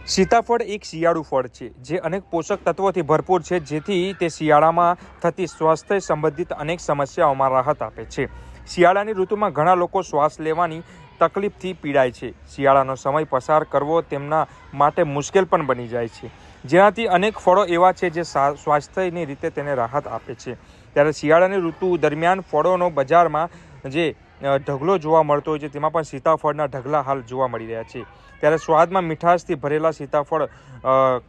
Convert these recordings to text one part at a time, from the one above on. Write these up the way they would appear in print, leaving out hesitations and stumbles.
સીતાફળ એક શિયાળુ ફળ છે જે અનેક પોષક તત્વોથી ભરપૂર છે, જેથી તે શિયાળામાં થતી સ્વાસ્થ્ય સંબંધિત અનેક સમસ્યાઓમાં રાહત આપે છે. શિયાળાની ઋતુમાં ઘણા લોકો શ્વાસ લેવાની તકલીફથી પીડાય છે. શિયાળાનો સમય પસાર કરવો તેમના માટે મુશ્કેલ પણ બની જાય છે, જેનાથી અનેક ફળો એવા છે જે સ્વાસ્થ્યની રીતે તેને રાહત આપે છે. ત્યારે શિયાળાની ઋતુ દરમિયાન ફળોનો બજારમાં જે ઢગલો જોવા મળતો હોય છે, તેમાં પણ સીતાફળના ઢગલા હાલ જોવા મળી રહ્યા છે. ત્યારે સ્વાદમાં મીઠાશથી ભરેલા સીતાફળ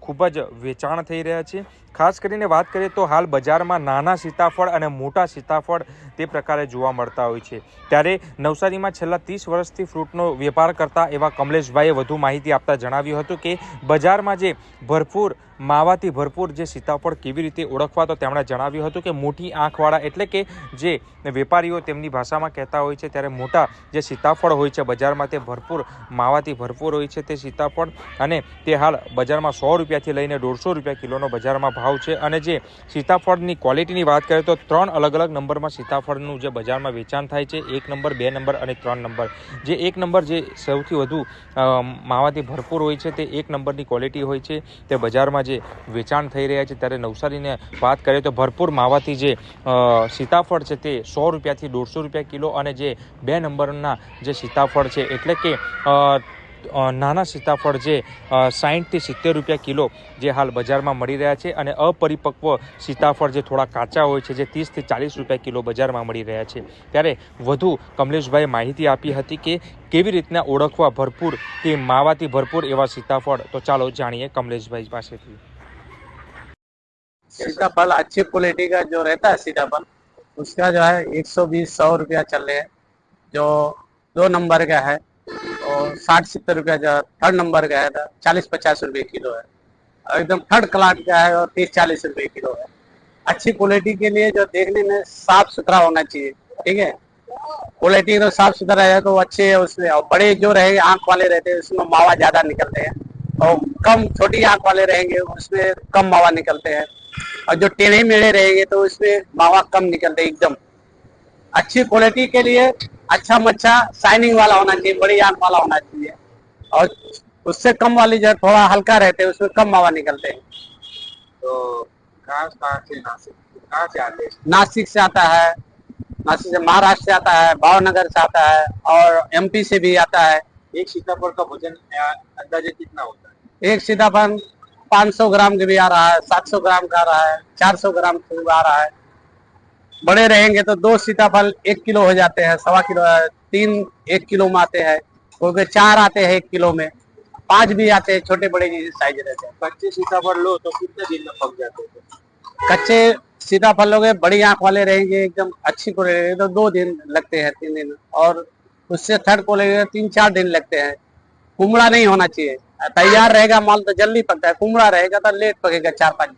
ખૂબ જ વેચાણ થઈ રહ્યા છે. ખાસ કરીને વાત કરીએ તો હાલ બજારમાં નાના સીતાફળ અને મોટા સીતાફળ તે પ્રકારે જોવા મળતા હોય છે. ત્યારે નવસારીમાં છેલ્લા 30 વર્ષથી ફ્રૂટનો વેપાર કરતા એવા કમલેશભાઈએ વધુ માહિતી આપતા જણાવ્યું હતું કે બજારમાં જે ભરપૂર માવાથી ભરપૂર જે સીતાફળ કેવી રીતે ઓળખવા, તો તેમણે જણાવ્યું હતું કે મોટી આંખવાળા એટલે કે જે વેપારીઓ તેમની ભાષામાં કહેતા હોય છે, ત્યારે મોટા જે સીતાફળ હોય છે બજારમાં તે ભરપૂર માવાથી ભરપૂર હોય છે તે સીતાફળ, અને તે હાલ બજારમાં 100 રૂપિયાથી લઈને 150 રૂપિયા કિલોનો બજારમાં ભાવ છે. અને જે સીતાફળની ક્વોલિટીની વાત કરીએ તો 3 અલગ અલગ નંબરમાં સીતાફળનું જે બજારમાં વેચાણ થાય છે, 1 નંબર, 2 નંબર અને 3 નંબર. જે 1 નંબર જે સૌથી વધુ માવાથી ભરપૂર હોય છે તે 1 નંબરની ક્વોલિટી હોય છે, તે બજારમાં જે વેચાણ થઈ રહ્યા છે. ત્યારે નવસારીને વાત કરીએ તો ભરપૂર માવાથી જે સીતાફળ છે તે 100 રૂપિયાથી 150 રૂપિયા કિલો, અને જે 2 નંબરના જે સીતાફળ છે એટલે કે નાના સીતાફળ જે 60 થી 70 રૂપિયા કિલો જે હાલ બજારમાં મળી રહ્યા છે. અને અપરિપક્વ સીતાફળ જે થોડા કાચા હોય છે જે 30 થી 40 રૂપિયા કિલો બજારમાં મળી રહ્યા છે. ત્યારે વધુ કમલેશભાઈએ માહિતી આપી હતી કે કેવી રીતના ઓળખવા ભરપૂર કે માવાથી ભરપૂર એવા સીતાફળ. તો ચાલો જાણીએ કમલેશભાઈ પાસેથી. सीताफल अच्छी क्वालिटी का जो रहता है सीताफल, उसका जो है 120-100 रुपया चल रहे हैं। जो 2 नंबर का है और 60-70 रुपया, जो 3rd नंबर का है 40-50 रुपये किलो है, और एकदम 3rd क्लास का है और 30-40 रुपये किलो है। अच्छी क्वालिटी के लिए जो देखने में साफ सुथरा होना चाहिए, ठीक है। क्वालिटी तो साफ सुथरा है तो अच्छे है उसमें, और बड़े जो रहेंगे आंख वाले रहते हैं उसमें मावा ज्यादा निकलते हैं, और कम छोटी आंख वाले रहेंगे उसमें कम मावा निकलते हैं, और जो टेढ़े मेढ़े रहेंगे तो उसमें मावा कम निकलते हैं एकदम। अच्छी क्वालिटी के लिए अच्छा मच्छा शाइनिंग वाला होना चाहिए, बड़ी आंख वाला होना चाहिए, और उससे कम वाली जो थोड़ा हल्का रहते हैं उसमें कम मावा निकलते हैं। तो कहाँ से कहाँ से आते हैं? नासिक से आता है, नासिक से, महाराष्ट्र से आता है, भावनगर से आता है, और MP से भी आता है। एक सीताफल का वजन अंदाजे कितना होता है? एक सीताफल 500 ग्राम के भी आ रहा है, 700 ग्राम का आ रहा है, 400 ग्राम का आ रहा है। बड़े रहेंगे तो 2 सीताफल 1 किलो हो जाते हैं, 1.25 किलो, 3 1 किलो में आते हैं, क्योंकि 4 आते हैं 1 किलो में, 5 भी आते हैं, छोटे बड़े साइज रहते हैं। कच्चे सीताफल लो तो कितने दिन में पक जाते हैं? कच्चे सीताफल लोगे बड़ी आंख वाले रहेंगे एकदम अच्छी क्वालिटी तो 2 दिन लगते हैं, 3 दिन, और उससे 3rd क्वालिटी 3-4 दिन लगते हैं। कुमड़ा नहीं होना चाहिए, तैयार रहेगा माल तो जल्दी पकता है, कुमड़ा रहेगा तो लेट पकेगा 4-5 दिन।